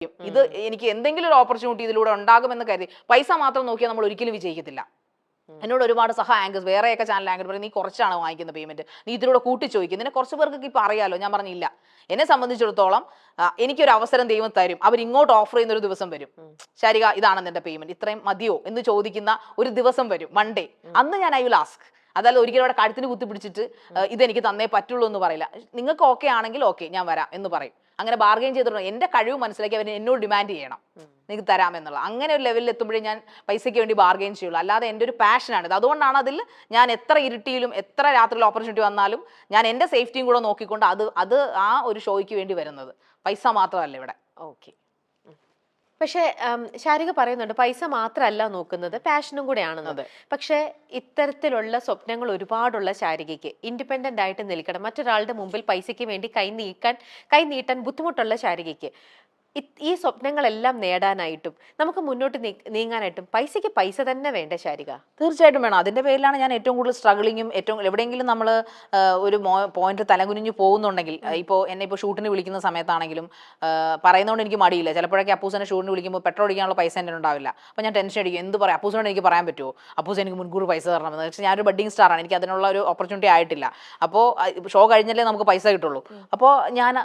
ഇത് എനിക്ക് എന്തെങ്കിലും ഒരു ഓപ്പർച്യൂണിറ്റി ഇതിലൂടെ ഉണ്ടാകുമെന്ന് കരുതി പൈസ മാത്രം നോക്കിയാൽ നമ്മൾ ഒരിക്കലും വിജയിക്കത്തില്ല. എന്നോട് ഒരുപാട് ആങ്കേഴ്സ് വേറെയൊക്കെ ചാനൽ ആങ്കർ പറയും നീ കുറച്ചാണ് വാങ്ങിക്കുന്ന പേയ്മെന്റ്, നീ ഇതിലൂടെ കൂട്ടി ചോദിക്കും. ഇതിനെ കുറച്ച് പേർക്ക് ഇപ്പം അറിയാലോ. ഞാൻ പറഞ്ഞില്ല, എന്നെ സംബന്ധിച്ചിടത്തോളം എനിക്കൊരു അവസരം ദൈവം തരും, അവർ ഇങ്ങോട്ട് ഓഫർ ചെയ്യുന്ന ഒരു ദിവസം വരും. ശാരിക ഇതാണ് നിന്റെ പേയ്മെന്റ്, ഇത്രയും മതിയോ എന്ന് ചോദിക്കുന്ന ഒരു ദിവസം വരും, മൺഡേ. അന്ന് ഞാൻ ഐ വിൽ ആസ്ക്. അതല്ല ഒരിക്കലും അവിടെ കഴുത്തിന് കുത്തിപ്പിടിച്ചിട്ട് ഇതെനിക്ക് തന്നേ പറ്റുള്ളൂ എന്ന് പറയില്ല. നിങ്ങൾക്ക് ഓക്കെ ആണെങ്കിൽ ഓക്കെ ഞാൻ വരാം എന്ന് പറയും. അങ്ങനെ ബാർഗെയിൻ ചെയ്തിട്ടുണ്ട്. എൻ്റെ കഴിവ് മനസ്സിലാക്കി അവർ എന്നോട് ഡിമാൻഡ് ചെയ്യണം, നിങ്ങൾക്ക് തരാമെന്നുള്ളത്. അങ്ങനെ ഒരു ലെവലിൽ എത്തുമ്പോഴേ ഞാൻ പൈസയ്ക്ക് വേണ്ടി ബാർഗെയിൻ ചെയ്യുള്ളൂ. അല്ലാതെ എൻ്റെ ഒരു പാഷനാണിത്. അതുകൊണ്ടാണ് അതിൽ ഞാൻ എത്ര ഇരുട്ടിയിലും എത്ര രാത്രിയിൽ ഓപ്പർച്യൂണിറ്റി വന്നാലും ഞാൻ എൻ്റെ സേഫ്റ്റിയും കൂടെ നോക്കിക്കൊണ്ട് അത് ആ ഒരു ഷോയ്ക്ക് വേണ്ടി വരുന്നത്. പൈസ മാത്രമല്ല ഇവിടെ. ഓക്കെ. പക്ഷേ ശാരിക പറയുന്നുണ്ട് പൈസ മാത്രമല്ല നോക്കുന്നത്, പാഷനും കൂടെയാണെന്നത്. പക്ഷേ ഇത്തരത്തിലുള്ള സ്വപ്നങ്ങൾ ഒരുപാടുള്ള ശാരികയ്ക്ക് ഇൻഡിപെൻഡന്റ് ആയിട്ട് നിൽക്കണം, മറ്റൊരാളുടെ മുമ്പിൽ പൈസയ്ക്ക് വേണ്ടി കൈ നീട്ടാൻ ബുദ്ധിമുട്ടുള്ള ശാരികയ്ക്ക് ഈ സ്വപ്നങ്ങളെല്ലാം നേടാനായിട്ടും നമുക്ക് മുന്നോട്ട് നീങ്ങാനായിട്ടും പൈസയ്ക്ക് പൈസ തന്നെ വേണ്ട ശാരിക? തീർച്ചയായിട്ടും വേണം. അതിൻ്റെ പേരിലാണ് ഞാൻ ഏറ്റവും കൂടുതൽ സ്ട്രഗിളിങ്ങും എവിടെയെങ്കിലും നമ്മൾ ഒരു പോയിന്റ് തലകുനിഞ്ഞു പോകുന്നുണ്ടെങ്കിൽ, എന്നെ ഇപ്പോൾ ഷൂട്ടിന് വിളിക്കുന്ന സമയത്താണെങ്കിലും പറയുന്നതുകൊണ്ട് എനിക്ക് മടിയില്ല. ചിലപ്പോഴൊക്കെ അപ്പൂസനെ ഷൂട്ടിന് വിളിക്കുമ്പോൾ പെട്രോൾ അടിക്കാനുള്ള പൈസ എൻ്റെ ഉണ്ടാവില്ല. അപ്പോൾ ഞാൻ ടെൻഷൻ അടിക്കും, എന്ത് പറയാം അപ്പൂസിനോട് എനിക്ക് പറയാൻ പറ്റുമോ, അപ്പൂസ് എനിക്ക് മുൻകൂർ പൈസ തരണമെന്ന്. പക്ഷേ ഞാനൊരു ബഡ്ഡിങ് സ്റ്റാറാണ്, എനിക്ക് അതിനുള്ള ഒരു ഓപ്പർച്യൂണിറ്റി ആയിട്ടില്ല. അപ്പോൾ ഷോ കഴിഞ്ഞല്ലേ നമുക്ക് പൈസ കിട്ടുള്ളൂ. അപ്പോൾ ഞാൻ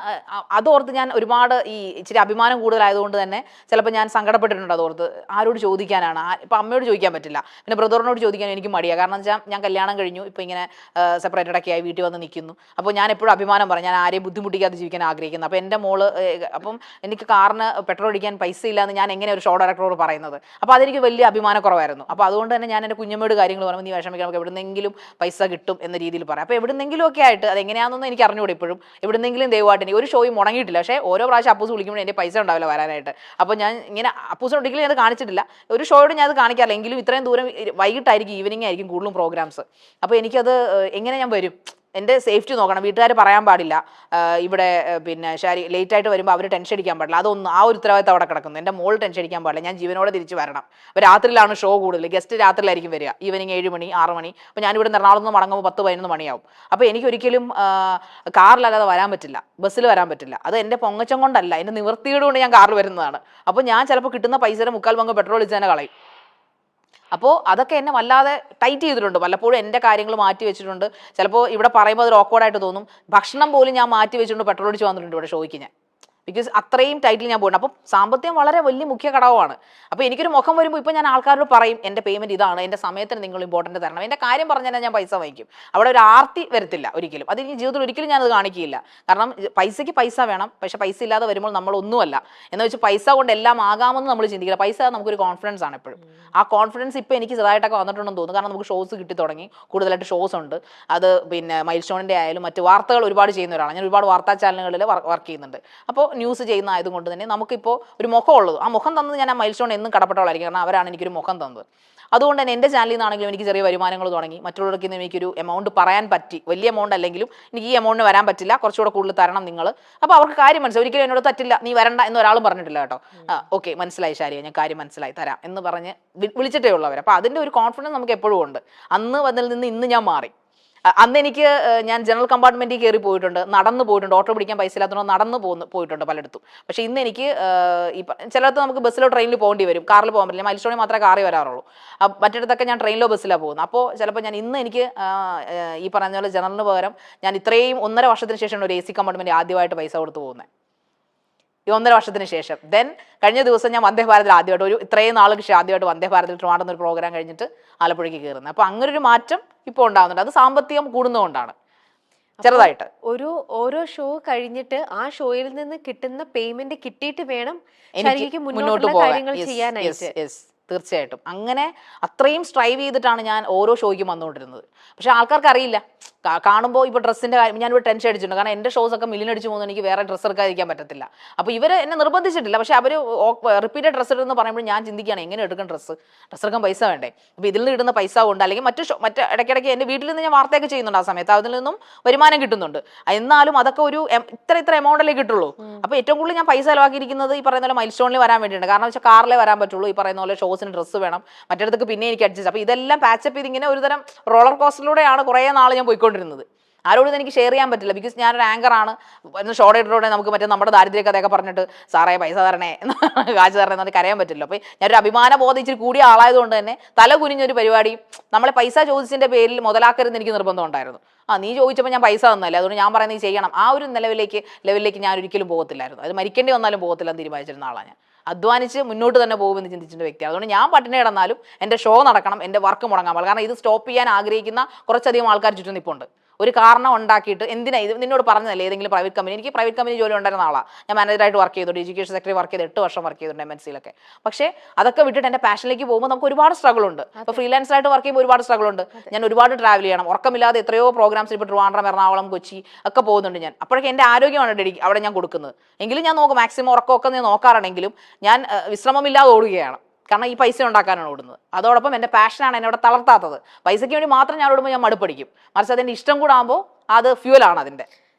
അതോർത്ത് ഞാൻ ഒരുപാട് ഇച്ചിരി അഭിമാനം കൂടുതലായതുകൊണ്ട് തന്നെ ചിലപ്പോൾ ഞാൻ സങ്കടപ്പെട്ടിട്ടുണ്ട്. അതോർത്ത് ആരോട് ചോദിക്കാനാണ്, ഇപ്പം അമ്മയോട് ചോദിക്കാൻ പറ്റില്ല, പിന്നെ ബ്രദറിനോട് ചോദിക്കാൻ എനിക്ക് മടിയാണ്. കാരണം വെച്ചാൽ ഞാൻ കല്യാണം കഴിഞ്ഞു, ഇപ്പം ഇങ്ങനെ സെപ്പറേറ്റഡ് ഒക്കെ ആയി വീട്ടിൽ വന്ന് നിൽക്കുന്നു. അപ്പോൾ ഞാൻ എപ്പോഴും അഭിമാനം പറയും, ഞാൻ ആരെയും ബുദ്ധിമുട്ടിക്കാതെ ജീവിക്കാൻ ആഗ്രഹിക്കുന്നു. അപ്പോൾ എൻ്റെ മോള് അപ്പം എനിക്ക് കാറിന് പെട്രോൾ അടിക്കാൻ പൈസ ഇല്ലാന്ന് ഞാൻ എങ്ങനെ ഒരു ഷോ ഡയറക്ടറോട് പറയുന്നത്? അപ്പോൾ അതെനിക്ക് വലിയ അഭിമാനക്കുറവായിരുന്നു. അപ്പോൾ അതുകൊണ്ട് തന്നെ ഞാൻ എൻ്റെ കുഞ്ഞമ്മയോട് കാര്യങ്ങൾ പറയുമ്പോൾ നീ വിഷമിക്കാൻ, നമുക്ക് എവിടുന്നെങ്കിലും പൈസ കിട്ടും എന്ന രീതിയിൽ പറയാം. അപ്പോൾ എവിടുന്നെങ്കിലും ഒക്കെ ആയിട്ട് അതെങ്ങനെയാണെന്നൊന്നും എനിക്ക് അറിഞ്ഞുകൂടെ. ഇപ്പോഴും എവിടുന്നെങ്കിലും ദൈവമായിട്ട് എനിക്ക് ഒരു ഷോയും മുടങ്ങിയിട്ടില്ല. പക്ഷേ ഓരോ പ്രാവശ്യം അപ്പൂസ് വിളിക്കുമ്പോൾ എൻ്റെ പൈസ ഉണ്ടാവില്ല വരാനായിട്ട്. അപ്പോൾ ഞാൻ ഇങ്ങനെ അപ്പൂസിന് ഒരിക്കലും ഞാൻ അത് കാണിച്ചിട്ടില്ല, ഒരു ഷോയോട് ഞാൻ അത് കാണിക്കാറില്ല. എങ്കിലും ഇത്രയും ദൂരം വൈകിട്ടായിരിക്കും, ഈവനിങ് ആയിരിക്കും കൂടുതലും പ്രോഗ്രാംസ്. അപ്പോൾ എനിക്കത് എങ്ങനെ ഞാൻ വരും, എൻ്റെ സേഫ്റ്റി നോക്കണം. വീട്ടുകാർ പറയാൻ പാടില്ല ഇവിടെ പിന്നെ ലേറ്റ് ആയിട്ട് വരുമ്പോൾ അവർ ടെൻഷൻ അടിക്കാൻ പാടില്ല. അതൊന്നും ആ ഒരു ഉത്തരവാദിത്തം അവിടെ കിടക്കുന്നു. എൻ്റെ മോൾ ടെൻഷൻ അടിക്കാൻ പാടില്ല, ഞാൻ ജീവനോടെ തിരിച്ച് വരണം. അപ്പോൾ രാത്രിയിലാണ് ഷോ കൂടുതൽ, ഗസ്റ്റ് രാത്രിയിലായിരിക്കും വരിക, ഈവനിങ് 7 മണി 6 മണി. അപ്പോൾ ഞാനിവിടെ എറണാകുളത്ത് നിന്ന് മടങ്ങുമ്പോൾ 10-11 മണിയാവും. അപ്പോൾ എനിക്കൊരിക്കലും കാറിലല്ലാതെ വരാൻ പറ്റില്ല, ബസ്സിൽ വരാൻ പറ്റില്ല. അത് എൻ്റെ പൊങ്ങച്ചം കൊണ്ടല്ല, എൻ്റെ നിവൃത്തിയോട് കൊണ്ട് ഞാൻ കാറിൽ വരുന്നതാണ്. അപ്പോൾ ഞാൻ ചിലപ്പോൾ കിട്ടുന്ന പൈസയുടെ 3/4 പങ്ക് പെട്രോൾ ഒഴിച്ച് തന്നെ കളയും. അപ്പോൾ അതൊക്കെ എന്നെ വല്ലാതെ ടൈറ്റ് ചെയ്തിട്ടുണ്ട്. പലപ്പോഴും എൻ്റെ കാര്യങ്ങൾ മാറ്റി വെച്ചിട്ടുണ്ട്. ചിലപ്പോൾ ഇവിടെ പറയുമ്പോൾ അത് ഓക്വേർഡായിട്ട് തോന്നും. ഭക്ഷണം പോലും ഞാൻ മാറ്റി വെച്ചിട്ടുണ്ട് പെട്രോൾ അടിച്ച് വന്നിട്ടുണ്ട് ഇവിടെ ഷോയ്ക്ക് ഞാൻ. ബിക്കോസ് അത്രയും ടൈറ്റിൽ ഞാൻ പോയിട്ടുണ്ട്. അപ്പോൾ സാമ്പത്തികം വളരെ വലിയ മുഖ്യ ഘടകമാണ്. അപ്പോൾ എനിക്കൊരു മുഖം വരുമ്പോൾ ഇപ്പോൾ ഞാൻ ആൾക്കാരോട് പറയും എൻ്റെ പേയ്മെൻറ്റ് ഇതാണ്, എൻ്റെ സമയത്തിന് നിങ്ങൾ ഇമ്പോർട്ടൻറ്റ് തരണം, എൻ്റെ കാര്യം പറഞ്ഞാൽ ഞാൻ പൈസ വാങ്ങിക്കും. അവിടെ ഒരു ആർത്തി വരത്തില്ല ഒരിക്കലും. അത് എനിക്ക് ജീവിതത്തിൽ ഒരിക്കലും ഞാനത് കാണിക്കില്ല. കാരണം പൈസയ്ക്ക് പൈസ വേണം, പക്ഷേ പൈസ ഇല്ലാതെ വരുമ്പോൾ നമ്മളൊന്നുമല്ല എന്ന് വെച്ച് പൈസ കൊണ്ട് എല്ലാം ആകാമെന്ന് നമ്മൾ ചിന്തിക്കില്ല. പൈസ നമുക്കൊരു കോൺഫിഡൻസ് ആണ് എപ്പോഴും. ആ കോൺഫിഡൻസ് ഇപ്പോൾ എനിക്ക് ചെറുതായിട്ടൊക്കെ വന്നിട്ടുണ്ടെന്ന് തോന്നുന്നു. കാരണം നമുക്ക് ഷോസ് കിട്ടി തുടങ്ങി, കൂടുതലായിട്ട് ഷോസ് ഉണ്ട്. അത് പിന്നെ മൈൽ സ്റ്റോണിൻ്റെ ആയാലും മറ്റ് വാർത്തകൾ ഒരുപാട് ചെയ്യുന്ന ഒരാളാണ് ഞാൻ. ഒരുപാട് വാർത്താ ചാനലുകളിൽ വർക്ക് ചെയ്യുന്നുണ്ട്. അപ്പോൾ ന്യൂസ് ചെയ്യുന്ന ആയതുകൊണ്ട് തന്നെ നമുക്കിപ്പോൾ ഒരു മുഖം ഉള്ളത്, ആ മുഖം തന്നത് ഞാൻ ആ മൈൽ സ്റ്റോൺ എന്നും കടപ്പെട്ടവളായിരിക്കും. കാരണം അവരാണ് എനിക്കൊരു മുഖം തന്നത്. അതുകൊണ്ട് തന്നെ എൻ്റെ ചാനലിൽ നിന്നാണെങ്കിലും എനിക്ക് ചെറിയ വരുമാനങ്ങൾ തുടങ്ങി. മറ്റുള്ളവർക്ക് എനിക്കൊരു എമൗണ്ട് പറയാൻ പറ്റി. വലിയ എമൗണ്ട് അല്ലെങ്കിലും എനിക്ക് ഈ എമൗണ്ടിന് വരാൻ പറ്റില്ല, കുറച്ചുകൂടെ കൂടുതൽ തരണം നിങ്ങൾ. അപ്പോൾ അവർക്ക് കാര്യം മനസ്സിലായി. ഒരിക്കലും എന്നോട് തറ്റില്ല, നീ വരണ്ട എന്ന് ഒരാളും പറഞ്ഞിട്ടില്ല കേട്ടോ. ഓക്കെ മനസ്സിലായി ശാരിക, ഞാൻ കാര്യം മനസ്സിലായി തരാം എന്ന് പറഞ്ഞ് വിളിച്ചിട്ടേ ഉള്ളവർ. അപ്പോൾ അതിൻ്റെ ഒരു കോൺഫിഡൻസ് നമുക്ക് എപ്പോഴും ഉണ്ട്. അന്ന് വന്നതിൽ നിന്ന് ഇന്ന് ഞാൻ മാറി. അന്ന് എനിക്ക് ഞാൻ ജനറൽ കമ്പാർട്ട്മെൻറ്റിൽ കയറി പോയിട്ടുണ്ട്, നടന്ന് പോയിട്ടുണ്ട്. ഓട്ടോ പിടിക്കാൻ പൈസ ഇല്ലാത്തതുകൊണ്ട് നടന്ന് പോയിട്ടുണ്ട് പലയിടത്തും. പക്ഷേ ഇന്ന് എനിക്ക് ചിലയിടത്ത് നമുക്ക് ബസ്സിലോ ട്രെയിനിൽ പോകേണ്ടി വരും, കാറിൽ പോകാൻ പറ്റില്ല. മൈൽ സ്റ്റോണിൽ മാത്രമേ കാറിൽ വരാറുള്ളൂ. മറ്റിടത്തൊക്കെ ഞാൻ ട്രെയിനിലോ ബസ്സിലാണ് പോകുന്നത്. അപ്പോൾ ചിലപ്പോൾ ഞാൻ ഇന്ന് എനിക്ക് ഈ പറഞ്ഞ പോലെ ജനറലിന് പകരം ഞാൻ ഇത്രയും 1.5 വർഷത്തിന് ശേഷമാണ് ഒരു AC കമ്പാർട്ട്മെൻറ്റ് ആദ്യമായിട്ട് പൈസ കൊടുത്ത് പോകുന്നത്. ഈ 1.5 വർഷത്തിന് ശേഷം. ദെൻ കഴിഞ്ഞ ദിവസം ഞാൻ വന്ദേ ഭാരതിൽ ആദ്യമായിട്ട് ഇത്രയും നാൾക്ക് ശേഷം ആദ്യമായിട്ട് വന്ദേ ഭാരതിൽ ട്രിവാൻഡ്രത്ത് ഒരു പ്രോഗ്രാം കഴിഞ്ഞിട്ട് ആലപ്പുഴയ്ക്ക് കയറുന്നത്. അപ്പോൾ അങ്ങനൊരു മാറ്റം ഇപ്പോൾ ഉണ്ടാകുന്നുണ്ട്. അത് സാമ്പത്തികം കൂടുന്നതുകൊണ്ടാണ് ചെറുതായിട്ട്. ഓരോ ഷോ കഴിഞ്ഞിട്ട് ആ ഷോയിൽ നിന്ന് കിട്ടുന്ന പേയ്മെന്റ് കിട്ടിയിട്ട് വേണം എനിക്ക് മുന്നോട്ട് കാര്യങ്ങൾ ചെയ്യാനായിട്ട്. തീർച്ചയായിട്ടും അങ്ങനെ അത്രയും സ്ട്രൈവ് ചെയ്തിട്ടാണ് ഞാൻ ഓരോ ഷോയ്ക്കും വന്നുകൊണ്ടിരുന്നത്. പക്ഷെ ആൾക്കാർക്ക് അറിയില്ല. കാണുമ്പോൾ ഇപ്പോൾ ഡ്രസ്സിൻ്റെ കാര്യം ഞാനിവിടെ ടെൻഷൻ അടിച്ചിട്ടുണ്ട്. കാരണം എൻ്റെ ഷോസൊക്കെ മില്ലിനടിച്ച് പോകുന്നത് എനിക്ക് വേറെ ഡ്രസ്സ് എടുക്കാതിരിക്കാൻ പറ്റത്തില്ല. അപ്പോൾ ഇവർ എന്നെ നിർബന്ധിച്ചിട്ടില്ല. പക്ഷേ അവർ റിപ്പീറ്റഡ് ഡ്രസ്സ് ഇടുന്ന പറയുമ്പോൾ ഞാൻ ചിന്തിക്കുകയാണ് എങ്ങനെ എടുക്കണം ഡ്രസ്സ് എടുക്കാൻ പൈസ വേണ്ടേ. അപ്പോൾ ഇതിൽ നിന്ന് ഇടുന്ന പൈസ കൊണ്ട് അല്ലെങ്കിൽ മറ്റ് ഇടയ്ക്കിടയ്ക്ക് എൻ്റെ വീട്ടിൽ നിന്ന് ഞാൻ വാർത്തയൊക്കെ ചെയ്യുന്നുണ്ട്. ആ സമയത്ത് അതിൽ നിന്നും വരുമാനം കിട്ടുന്നുണ്ട്. എന്നാലും അതൊക്കെ ഒരു ഇത്ര എമൗണ്ടിലേ കിട്ടുള്ളൂ. അപ്പോൾ ഏറ്റവും കൂടുതൽ ഞാൻ പൈസ ചിലവാക്കിയിരിക്കുന്നത് ഈ പറയുന്ന പോലെ മൈൽ സ്റ്റോണിൽ വരാൻ വേണ്ടിയിട്ടുണ്ട്. കാരണം വെച്ചാൽ കാറിലേ വരാൻ പറ്റുള്ളൂ. ഈ പറയുന്ന പോലെ ഷോസിന് ഡ്രസ്സ് വേണം, മറ്റിടത്തേക്ക് പിന്നെ എനിക്ക് അഡ്ജസ്റ്റ്. അപ്പോൾ ഇതെല്ലാം പാച്ചപ്പ് ചെയ്ത് ഇങ്ങനെ ഒരുതരം റോളർ കോസ്റ്ററിലൂടെയാണ് കുറേ നാൾ ഞാൻ പോയിക്കൊണ്ടിരുന്നത്. ആരോടും എനിക്ക് ഷെയർ ചെയ്യാൻ പറ്റില്ല. ബിക്കോസ് ഞാനൊരു ആങ്കറാണ്. ഷോ ഡേറ്ററോടെ നമുക്ക് മറ്റേ നമ്മുടെ ദാരിദ്ര്യ കഥയൊക്കെ പറഞ്ഞിട്ട് സാറേ പൈസ തരണേ കാശ് തരണേ എന്നൊക്കെ കരയാൻ പറ്റില്ല. അപ്പോൾ ഞാനൊരു അഭിമാന ബോധം ഇച്ചിരി കൂടിയ ആളായതുകൊണ്ട് തന്നെ തല കുനിഞ്ഞൊരു പരിപാടി നമ്മളെ പൈസ ചോദിച്ചതിൻ്റെ പേരിൽ മുതലാക്കരുതെന്ന് എനിക്ക് നിർബന്ധം ഉണ്ടായിരുന്നു. നീ ചോദിച്ചപ്പോൾ ഞാൻ പൈസ തന്നല്ലേ, അതുകൊണ്ട് ഞാൻ പറയുന്നത് നീ ചെയ്യണം. ആ ഒരു ലെവലിലേക്ക് ഞാൻ ഒരിക്കലും പോകത്തില്ലായിരുന്നു. അത് മരിക്കേണ്ടി വന്നാലും പോകത്തില്ലെന്ന് തീരുമാനിച്ചിരുന്ന ആളാണ് ഞാൻ. അധ്വാനിച്ച് മുന്നോട്ട് തന്നെ പോകുമെന്ന് ചിന്തിച്ചിട്ട് വ്യക്തിയാണ്. അതുകൊണ്ട് ഞാൻ പട്ടിണി കിടന്നാലും എൻ്റെ ഷോ നടക്കണം, എൻ്റെ വർക്ക് മുടങ്ങാൻ പാടില്ല. കാരണം ഇത് സ്റ്റോപ്പ് ചെയ്യാൻ ആഗ്രഹിക്കുന്ന കുറച്ചധികം ആൾക്കാർ ചുറ്റും നിൽപ്പുണ്ട്. ഒരു കാരണം ഉണ്ടാക്കിയിട്ട് എന്തിനാ ഇത് നിന്നോട് പറഞ്ഞതല്ലേ ഏതെങ്കിലും പ്രൈവറ്റ് കമ്പനി. എനിക്ക് പ്രൈവറ്റ് കമ്പനി ജോലി ഉണ്ടായിരുന്ന ആളാണ്. ഞാൻ മാനേജറായിട്ട് വർക്ക് ചെയ്തിട്ടുണ്ട്, എഡ്യൂക്കേഷൻ സെക്രട്ടറി വർക്ക് ചെയ്ത് 8 വർഷം വർക്ക് ചെയ്തിട്ടുണ്ട് MNC-യിലൊക്കെ. പക്ഷേ അതൊക്കെ വിട്ടിട്ട് എൻ്റെ പാഷനിലേക്ക് പോകുമ്പോൾ നമുക്ക് ഒരുപാട് സ്ട്രഗിൾ ഉണ്ട്. ഇപ്പോൾ ഫ്രീലാൻസറായിട്ട് വർക്ക് ചെയ്യുമ്പോൾ ഒരുപാട് സ്ട്രഗിൾ ഉണ്ട്. ഞാൻ ഒരുപാട് ട്രാവൽ ചെയ്യണം, ഉറക്കമില്ലാതെ എത്രയോ പ്രോഗ്രാംസ് ഇപ്പോൾ ട്രിവാൻഡ്രം, എറണാകുളം, കൊച്ചി ഒക്കെ പോകുന്നുണ്ട് ഞാൻ. അപ്പോഴൊക്കെ എൻ്റെ ആരോഗ്യമാണ് അവിടെ ഞാൻ കൊടുക്കുന്നത്. എങ്കിലും ഞാൻ നോക്കും, മാക്സിമം ഉറക്കമൊക്കെ ഞാൻ നോക്കാറുണ്ടെങ്കിലും ഞാൻ വിശ്രമമില്ലാതെ ഓടുകയാണ്. കാരണം ഈ പൈസ ഉണ്ടാക്കാനാണ് ഓടുന്നത്. അതോടൊപ്പം എൻ്റെ പാഷനാണ് എന്നെ അവിടെ തളർത്താത്തത്. പൈസയ്ക്ക് വേണ്ടി മാത്രം ഞാൻ ഓടുമ്പോൾ ഞാൻ മടുപ്പടിക്കും. മറിച്ച് അതെൻ്റെ ഇഷ്ടം കൂടെ ആകുമ്പോൾ അത് ഫ്യൂവലാണ് അതിൻ്റെ.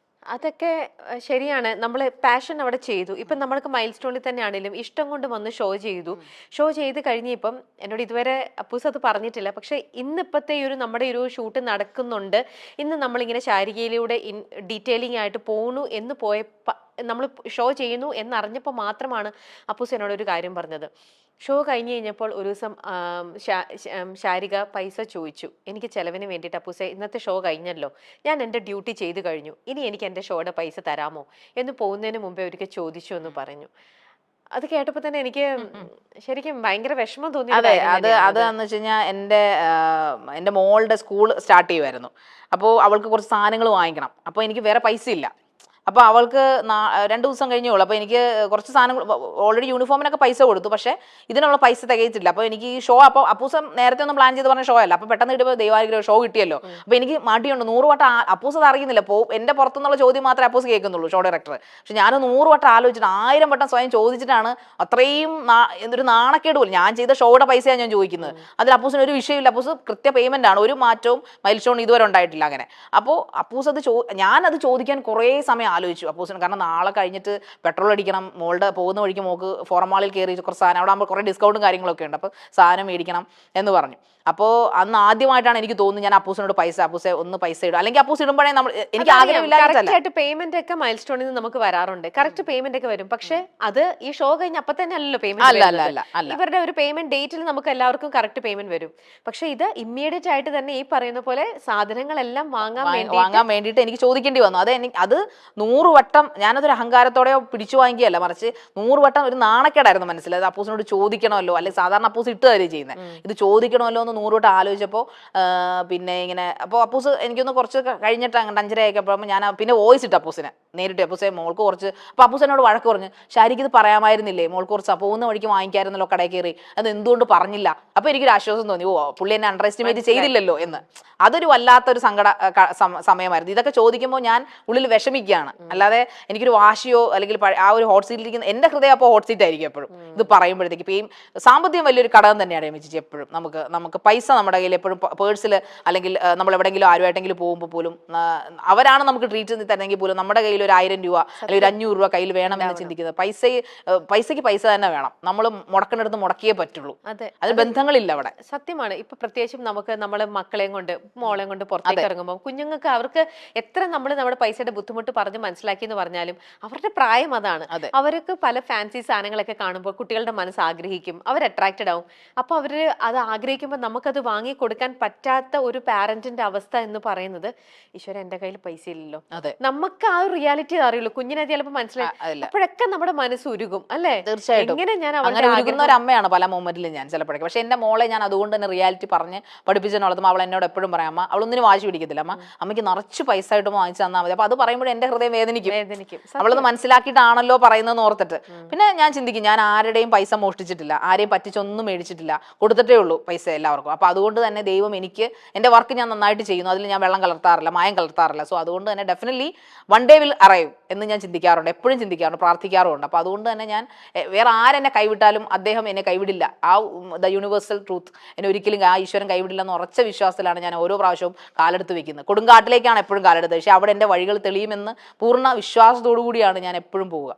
അതൊക്കെ ശരിയാണ്. നമ്മൾ പാഷൻ അവിടെ ചെയ്തു. ഇപ്പം നമ്മൾക്ക് മൈൽ സ്റ്റോണിൽ തന്നെ ആണെങ്കിലും ഇഷ്ടം കൊണ്ട് വന്ന് ഷോ ചെയ്തു. ഷോ ചെയ്ത് കഴിഞ്ഞ് ഇപ്പം എന്നോട് ഇതുവരെ അപ്പൂസ് അത് പറഞ്ഞിട്ടില്ല. പക്ഷേ ഇന്നിപ്പോഴത്തെ നമ്മുടെ ഒരു ഷൂട്ട് നടക്കുന്നുണ്ട്, ഇന്ന് നമ്മളിങ്ങനെ ശാരികയിലൂടെ ഡീറ്റെയിലിംഗ് ആയിട്ട് പോണു എന്ന് നമ്മൾ ഷോ ചെയ്യുന്നു എന്നറിഞ്ഞപ്പോൾ മാത്രമാണ് അപ്പൂസ് എന്നോട് ഒരു കാര്യം പറഞ്ഞത്. ഷോ കഴിഞ്ഞ് കഴിഞ്ഞപ്പോൾ ഒരു ദിവസം ശാരിക പൈസ ചോദിച്ചു എനിക്ക് ചെലവിന് വേണ്ടിയിട്ട്. അപ്പൂസെ ഇന്നത്തെ ഷോ കഴിഞ്ഞല്ലോ, ഞാൻ എൻ്റെ ഡ്യൂട്ടി ചെയ്ത് കഴിഞ്ഞു, ഇനി എനിക്ക് എൻ്റെ ഷോയുടെ പൈസ തരാമോ എന്ന് പോകുന്നതിന് മുമ്പേ ഒരിക്കൽ ചോദിച്ചു എന്ന് പറഞ്ഞു. അത് കേട്ടപ്പോൾ തന്നെ എനിക്ക് ശരിക്കും ഭയങ്കര വിഷമം തോന്നി. അതെന്ന് വെച്ച് കഴിഞ്ഞാൽ എൻ്റെ മോളുടെ സ്കൂൾ സ്റ്റാർട്ട് ചെയ്യുമായിരുന്നു. അപ്പോൾ അവൾക്ക് കുറച്ച് സാധനങ്ങൾ വാങ്ങിക്കണം. അപ്പോൾ എനിക്ക് വേറെ പൈസ ഇല്ല. അപ്പോൾ അവൾക്ക് 2 ദിവസം കഴിഞ്ഞേ ഉള്ളൂ. അപ്പോൾ എനിക്ക് കുറച്ച് സാധനങ്ങൾ ഓൾറെഡി യൂണിഫോമിനൊക്കെ പൈസ കൊടുത്തു, പക്ഷേ ഇതിനുള്ള പൈസ തികയിച്ചില്ല. അപ്പോൾ എനിക്ക് ഈ ഷോ അപ്പോൾ അപ്പൂസം നേരത്തെ ഒന്നും പ്ലാൻ ചെയ്ത് പറഞ്ഞ ഷോ അല്ല. അപ്പോൾ പെട്ടെന്ന് കിട്ടുമ്പോൾ ദൈവാനുഗ്രഹം ഷോ കിട്ടിയല്ലോ. അപ്പോൾ എനിക്ക് മടിയുണ്ട്. 100 വട്ടം അപ്പൂസ് അത് അറിയുന്നില്ല. എൻ്റെ പുറത്തുനിന്നുള്ള ചോദ്യം മാത്രമേ അപ്പൂസ് കേൾക്കുന്നുള്ളൂ, ഷോ ഡയറക്ടർ. പക്ഷെ ഞാൻ 100 വട്ടം ആലോചിച്ചിട്ട് 1000 വട്ടം സ്വയം ചോദിച്ചിട്ടാണ് അത്രയും എന്തൊരു നാണക്കേട് പോലും. ഞാൻ ചെയ്ത ഷോയുടെ പൈസയാണ് ഞാൻ ചോദിക്കുന്നത്. അതിൽ അപ്പൂസിന് ഒരു വിഷയമില്ല. അപ്പൂസ് കൃത്യ പേയ്മെൻ്റ് ആണ്, ഒരു മാറ്റവും മൈൽ സ്റ്റോൺ ഇതുവരെ ഉണ്ടായിട്ടില്ല. അങ്ങനെ അപ്പോൾ അപ്പൂസ് അത് ഞാനത് ചോദിക്കാൻ കുറേ സമയം ആലോചിച്ചു അപ്പൂസിന്. കാരണം നാളെ കഴിഞ്ഞിട്ട് പെട്രോൾ അടിക്കണം, മോളുടെ പോകുന്ന വഴിക്ക് മോൾക്ക് ഫോറം മാളിൽ കയറി കുറച്ച് സാധനം, അവിടെ ആകുമ്പോൾ കുറേ ഡിസ്കൗണ്ടും കാര്യങ്ങളൊക്കെ ഉണ്ട്, അപ്പോൾ സാധനം മേടിക്കണം എന്ന് പറഞ്ഞു. അപ്പോൾ അന്ന് ആദ്യമായിട്ടാണ് എനിക്ക് തോന്നുന്നു ഞാൻ അപ്പൂസിനോട് അപ്പൂസെ ഒന്ന് പൈസ ഇടും, അല്ലെങ്കിൽ അപ്പൂസ് ഇടുമ്പോഴേ എനിക്ക് ആഗ്രഹമില്ലായിട്ട് പേയ്മെന്റ് ഒക്കെ മൈൽ സ്റ്റോണിൽ നിന്ന് നമുക്ക് വരാറുണ്ട്. കറക്റ്റ് പേയ്മെന്റ് ഒക്കെ വരും. പക്ഷെ അത് ഈ ഷോ കഴിഞ്ഞ അപ്പൊ തന്നെ അല്ലല്ലോ പേയ്മെന്റ്. ഇവരുടെ ഒരു പേയ്മെന്റ് ഡേറ്റിൽ നമുക്ക് എല്ലാവർക്കും കറക്റ്റ് പേയ്മെന്റ് വരും. പക്ഷെ ഇത് ഇമ്മീഡിയറ്റ് ആയിട്ട് തന്നെ ഈ പറയുന്ന പോലെ സാധനങ്ങളെല്ലാം വാങ്ങാൻ വേണ്ടിയിട്ട് എനിക്ക് ചോദിക്കേണ്ടി വന്നു. അത് 100 വട്ടം ഞാനതൊരു അഹങ്കാരത്തോടെയോ പിടിച്ചു വാങ്ങിയല്ല, മറിച്ച് 100 വട്ടം ഒരു നാണക്കേടായിരുന്നു മനസ്സിൽ. അത് അപ്പൂസിനോട് ചോദിക്കണമല്ലോ, അല്ലെങ്കിൽ സാധാരണ അപ്പൂസ് ഇട്ട് തരുകയും ചെയ്യുന്നത്, ഇത് ചോദിക്കണമല്ലോ എന്ന് 100 വട്ടം ആലോചിച്ചപ്പോൾ പിന്നെ ഇങ്ങനെ. അപ്പോൾ അപ്പൂസ് എനിക്കൊന്ന് കുറച്ച് കഴിഞ്ഞിട്ട് 5:30 ആയപ്പോൾ ഞാൻ പിന്നെ വോയിസ് ഇട്ട് അപ്പൂസിനെ നേരിട്ട്, അപ്പൂസെ മോൾക്ക് കുറച്ച്. അപ്പോൾ അപ്പൂസ് എന്നോട് വഴക്ക് പറഞ്ഞു, ശാരിക്ക് ഇത് പറയാമായിരുന്നില്ലേ, മോൾക്ക് കുറച്ച് പോകുന്ന വഴിക്ക് വാങ്ങിക്കായിരുന്നല്ലോ കടയിൽ കയറി, അത് എന്തുകൊണ്ട് പറഞ്ഞില്ല. അപ്പോൾ എനിക്കൊരു ആശ്വാസം തോന്നി, പുള്ളി എന്നെ അണ്ടർ എസ്റ്റിമേറ്റ് ചെയ്തില്ലല്ലോ എന്ന്. അതൊരു വല്ലാത്തൊരു സമയമായിരുന്നു. ഇതൊക്കെ ചോദിക്കുമ്പോൾ ഞാൻ ഉള്ളിൽ വിഷമിക്കുകയാണ്, അല്ലാതെ എനിക്കൊരു വാശിയോ അല്ലെങ്കിൽ ആ ഒരു ഹോട്ട് സീറ്റിലിരിക്കുന്ന എൻ്റെ ഹൃദയം അപ്പോൾ ഹോട്ട് സീറ്റ് ആയിരിക്കും എപ്പോഴും ഇത് പറയുമ്പോഴത്തേക്ക്. ഇപ്പം സാമ്പത്തികം വലിയൊരു ഘടകം തന്നെയാണ് എമിച്ചി. എപ്പോഴും നമുക്ക് പൈസ നമ്മുടെ കയ്യിൽ എപ്പോഴും പേഴ്സിൽ, അല്ലെങ്കിൽ നമ്മൾ എവിടെയെങ്കിലും ആരുമായിട്ടെങ്കിലും പോകുമ്പോൾ പോലും അവരാണ് നമുക്ക് ട്രീറ്റ് തരുന്നെങ്കിൽ പോലും നമ്മുടെ കയ്യിൽ ഒരു 1000 രൂപ അല്ലെങ്കിൽ ഒരു 500 രൂപ കയ്യിൽ വേണമെന്ന് ചിന്തിക്കുന്നത്. പൈസയ്ക്ക് പൈസ തന്നെ വേണം, നമ്മൾ മുടക്കുന്നിടത്ത് മുടക്കിയേ പറ്റുള്ളൂ. അത് ബന്ധങ്ങളില്ല അവിടെ. സത്യമാണ്. ഇപ്പൊ പ്രത്യേകിച്ചും നമുക്ക് നമ്മളെ മക്കളെയും കൊണ്ട് മോളെയും കൊണ്ട് പുറത്തേക്ക് ഇറങ്ങുമ്പോൾ കുഞ്ഞുങ്ങൾക്ക് അവർക്ക് എത്ര നമ്മൾ നമ്മുടെ പൈസയുടെ ബുദ്ധിമുട്ട് പറഞ്ഞ് മനസ്സിലാക്കി എന്ന് പറഞ്ഞാലും അവരുടെ പ്രായം അതാണ്. അവർക്ക് പല ഫാൻസി സാധനങ്ങളൊക്കെ കാണുമ്പോൾ കുട്ടികളുടെ മനസ്സ് ആഗ്രഹിക്കും, അവർ അട്രാക്റ്റഡ് ആവും. അപ്പൊ അവര് അത് ആഗ്രഹിക്കുമ്പോൾ നമുക്കത് വാങ്ങി കൊടുക്കാൻ പറ്റാത്ത ഒരു പാരന്റിന്റെ അവസ്ഥ എന്ന് പറയുന്നത്, ഈശ്വര എന്റെ കയ്യിൽ പൈസ ഇല്ലല്ലോ. നമുക്ക് ആ ഒരു റിയാലിറ്റി അറിയുള്ളൂ. കുഞ്ഞിനെ ചിലപ്പോൾ മനസ്സിലായി, അപ്പോഴൊക്കെ നമ്മുടെ മനസ്സ് ഉരുകും അല്ലേ? തീർച്ചയായിട്ടും. എങ്ങനെ ഞാൻ അങ്ങനെ ഉരുകുന്ന ഒരു അമ്മയാണ് പല മൊമെന്റിലും ഞാൻ ചിലപ്പോഴൊക്കെ. പക്ഷെ എന്റെ മോളെ ഞാൻ അതുകൊണ്ട് തന്നെ റിയാലിറ്റി പറഞ്ഞ് പഠിപ്പിച്ചെന്നുള്ളതും അവൾ എന്നോട് എപ്പോഴും പറയാം, അമ്മ അവളൊന്നിനും വാശി പിടിക്കത്തില്ല, അമ്മയ്ക്ക് നിറച്ച് പൈസ ആയിട്ട് വാങ്ങിച്ചു തന്നാൽ മതി. അപ്പൊ അത് പറയുമ്പോൾ എന്റെ ഹൃദയം വേദനിക്കും. അവളത് മനസ്സിലാക്കിയിട്ടാണല്ലോ പറയുന്നതെന്ന് ഓർത്തിട്ട്. പിന്നെ ഞാൻ ചിന്തിക്കും, ഞാൻ ആരുടെയും പൈസ മോഷ്ടിച്ചിട്ടില്ല, ആരെയും പറ്റിച്ചൊന്നും മേടിച്ചിട്ടില്ല, കൊടുത്തിട്ടേ ഉള്ളൂ പൈസ എല്ലാവർക്കും. അപ്പൊ അതുകൊണ്ട് തന്നെ ദൈവം എനിക്ക് എന്റെ വർക്ക് ഞാൻ നന്നായിട്ട് ചെയ്യുന്നു, അതിൽ ഞാൻ വെള്ളം കലർത്താറില്ല, മായം കലർത്താറില്ല. സോ അതുകൊണ്ട് തന്നെ definitely one day will arrive എന്ന് ഞാൻ ചിന്തിക്കാറുണ്ട്, എപ്പോഴും ചിന്തിക്കാറുണ്ട്, പ്രാർത്ഥിക്കാറുണ്ട്. അപ്പൊ അതുകൊണ്ട് തന്നെ ഞാൻ വേറെ ആരെന്നെ കൈവിട്ടാലും അദ്ദേഹം എന്നെ കൈവിടില്ല. ആ ദ യൂണിവേഴ്സൽ ട്രൂത്ത് എന്നെ ഒരിക്കലും ആ ഈശ്വരൻ കൈവിടില്ല എന്ന് ഉറച്ച വിശ്വാസത്തിലാണ് ഞാൻ ഓരോ പ്രാവശ്യവും കാലെടുത്ത് വെക്കുന്നത്. കൊടുങ്കാട്ടിലേക്കാണ് എപ്പോഴും കാലെടുത്തത്, പക്ഷെ അവിടെ എൻ്റെ വഴികൾ തെളിയുമെന്ന് പൂർണ്ണ വിശ്വാസത്തോടു കൂടിയാണ് ഞാൻ എപ്പോഴും പോവുക.